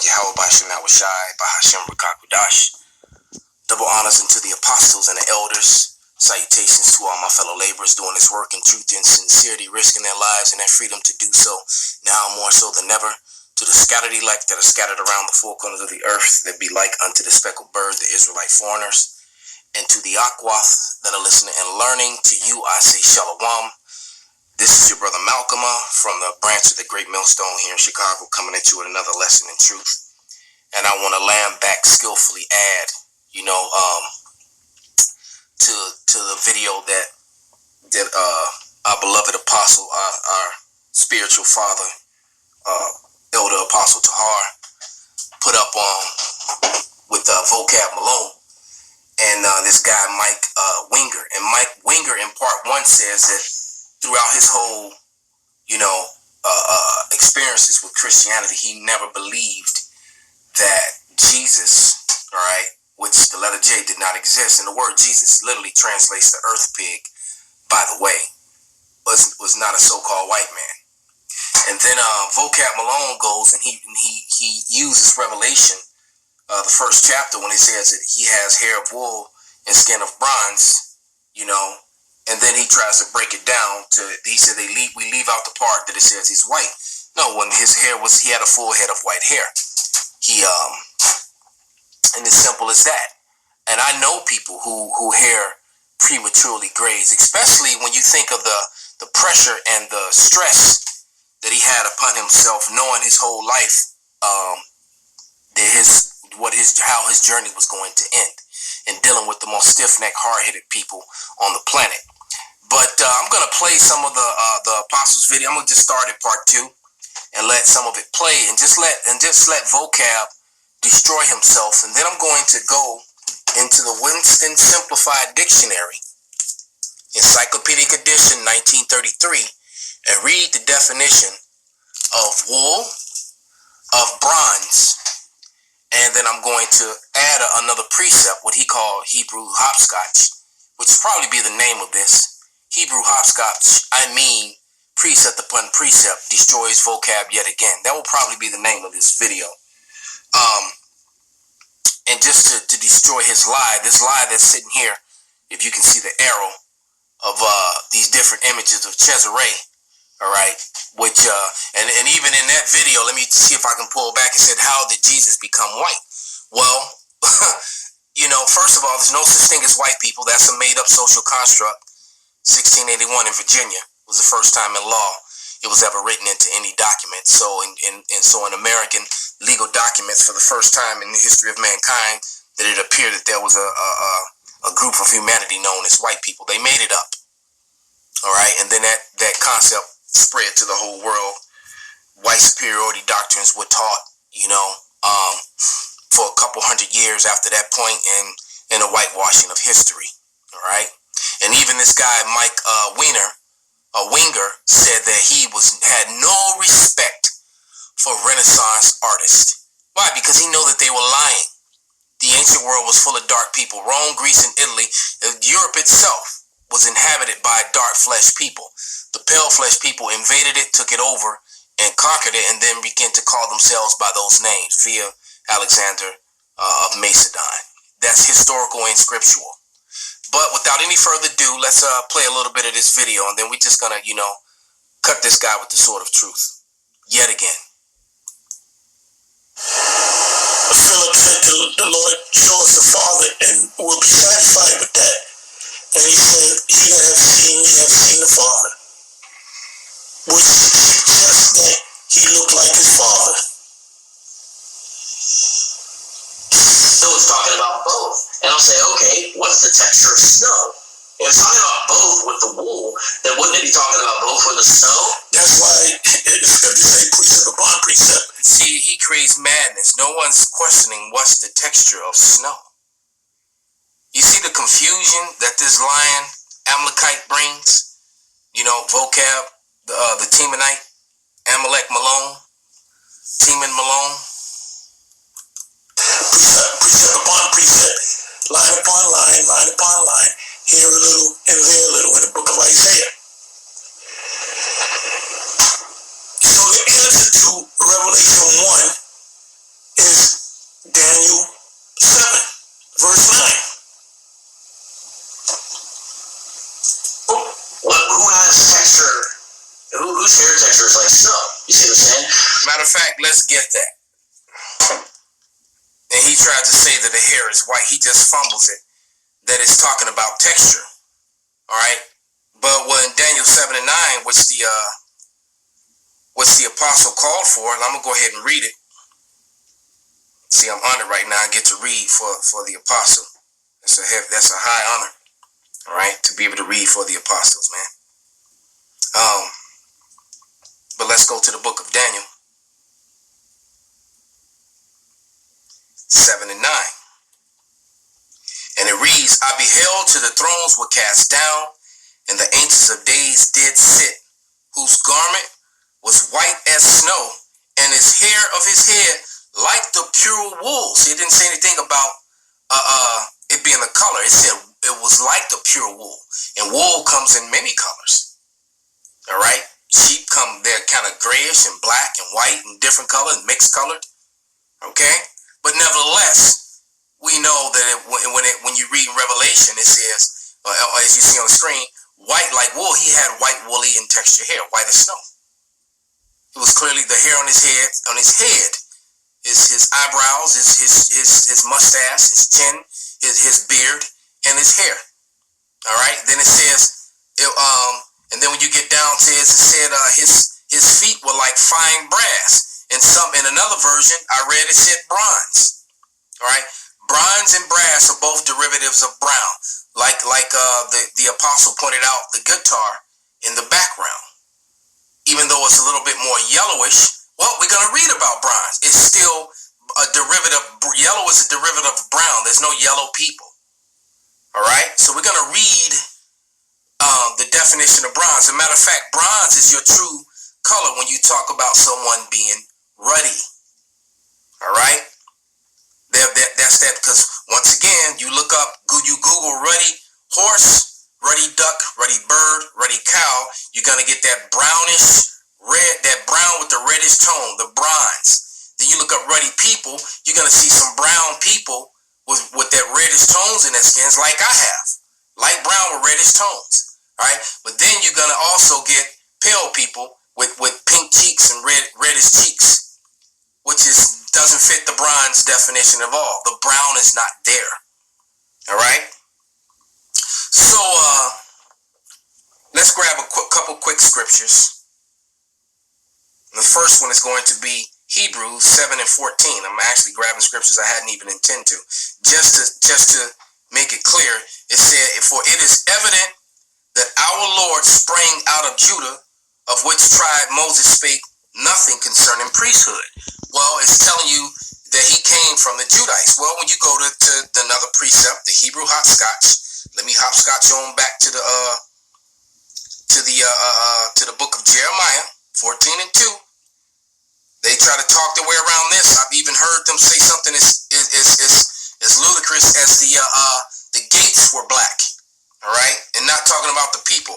Yahweh Bashem Shai, Bahashem Rakakudash. Double honors unto the apostles and the elders. Salutations to all my fellow laborers doing this work in truth and sincerity, risking their lives and their freedom to do so, now more so than ever. To the scattered elect that are scattered around the four corners of the earth, that be like unto the speckled bird, the Israelite foreigners. And to the Akwath that are listening and learning, to you I say Shalom. This is your brother Malcolm from the branch of the Great Millstone here in Chicago, coming at you with another lesson in truth. And I want to lamb back skillfully add, to the video that our beloved apostle, our spiritual father, Elder Apostle Tahar, put up on with Vocab Malone and this guy Mike Winger. And Mike Winger in part 1 says that throughout his whole, experiences with Christianity, he never believed that Jesus, all right, which the letter J did not exist. And the word Jesus literally translates to earth pig, by the way, was not a so-called white man. And then Vocab Malone goes and he uses Revelation, the first chapter, when he says that he has hair of wool and skin of bronze, and then he tries to break it down to, he said we leave out the part that it says he's white. No, when his hair he had a full head of white hair. And it's simple as that. And I know people who hair prematurely grays, especially when you think of the pressure and the stress that he had upon himself, knowing his whole life, how his journey was going to end, and dealing with the most stiff-necked, hard-headed people on the planet. But I'm going to play some of the apostles' video. I'm going to just start at part 2 and let some of it play, and just let Vocab destroy himself. And then I'm going to go into the Winston Simplified Dictionary, Encyclopedic Edition, 1933, and read the definition of wool, of bronze, and then I'm going to add another precept, what he called Hebrew hopscotch, which will probably be the name of this. Hebrew hopscotch, precept upon precept, destroys vocab yet again. That will probably be the name of this video. And just to destroy his lie, this lie that's sitting here, if you can see the arrow of these different images of Cesare, all right, which, and even in that video, let me see if I can pull back. It said, how did Jesus become white? Well, first of all, there's no such thing as white people. That's a made-up social construct. 1681 in Virginia was the first time in law it was ever written into any document. So in American legal documents, for the first time in the history of mankind, that it appeared that there was a group of humanity known as white people. They made it up. All right, and then that concept spread to the whole world. White superiority doctrines were taught, for a couple hundred years after that point, in a whitewashing of history. All right, and even this guy Mike Winger said that he had no respect for Renaissance artists. Why? Because he knew that they were lying. The ancient world was full of dark people. Rome, Greece, and Italy, Europe itself was inhabited by dark-fleshed people. The pale-fleshed people invaded it, took it over, and conquered it, and then began to call themselves by those names, via Alexander of Macedon. That's historical and scriptural. But without any further ado, let's play a little bit of this video, and then we're just gonna, cut this guy with the sword of truth yet again. Philip said to the Lord, show us the Father, and we'll be satisfied with that. And he said, he that hath seen me hath seen the Father, which suggests that he looked like his father. So it's talking about both. And I'll say, okay, what's the texture of snow? If it's talking about both with the wool, then wouldn't it be talking about both with the snow? That's why the scripture say precept upon precept. See, he creates madness. No one's questioning what's the texture of snow. You see the confusion that this lion Amalekite brings? Vocab, the Temanite, Amalek Malone, Teman Malone. Precept upon precept, line upon line, here a little and there a little in the book of Isaiah. So the answer to Revelation 1 Matter of fact, let's get that. And he tried to say that the hair is white. He just fumbles it. That it's talking about texture. All right. But when Daniel 7 and 9, which the apostle called for, and I'm gonna go ahead and read it. See, I'm honored right now. I get to read for the apostle. That's a high honor. All right, to be able to read for the apostles, man. But let's go to the book of Daniel 7 and 9. And it reads, I beheld till the thrones were cast down, and the ancients of days did sit, whose garment was white as snow, and his hair of his head like the pure wool. See, it didn't say anything about it being a color. It said it was like the pure wool. And wool comes in many colors. All right? Sheep they're kind of grayish and black and white and different colors, mixed colored. Okay? But nevertheless, we know that when you read Revelation, it says, as you see on the screen, white like wool. He had white, woolly, and textured hair, white as snow. It was clearly the hair on his head. On his head, his eyebrows, his mustache, his chin, his beard, and his hair. All right. Then it says, and then when you get down to it, said his feet were like fine brass. In another version, I read it said bronze. All right. Bronze and brass are both derivatives of brown. Like the apostle pointed out, the guitar in the background. Even though it's a little bit more yellowish, well, we're going to read about bronze. It's still a derivative. Yellow is a derivative of brown. There's no yellow people. All right? So we're going to read the definition of bronze. As a matter of fact, bronze is your true color when you talk about someone being ruddy. All right? That's that, because once again, you Google ruddy horse, ruddy duck, ruddy bird, ruddy cow, you're going to get that brownish red, that brown with the reddish tone, the bronze. Then you look up ruddy people, you're going to see some brown people with that reddish tones in their skins, like I have. Light brown with reddish tones. All right? But then you're going to also get pale people with pink cheeks and reddish cheeks, which doesn't fit the bronze definition of all. The brown is not there. All right? So let's grab a couple quick scriptures. The first one is going to be Hebrews 7 and 14. I'm actually grabbing scriptures I hadn't even intended to. Just to make it clear, it said, for it is evident that our Lord sprang out of Judah, of which tribe Moses spake nothing concerning priesthood. Well, it's telling you that he came from the Judites. Well, when you go to another precept, the Hebrew hopscotch, let me hopscotch on back to the book of Jeremiah 14 and 2. They try to talk their way around this. I've even heard them say something as ludicrous as the gates were black. All right, and not talking about the people.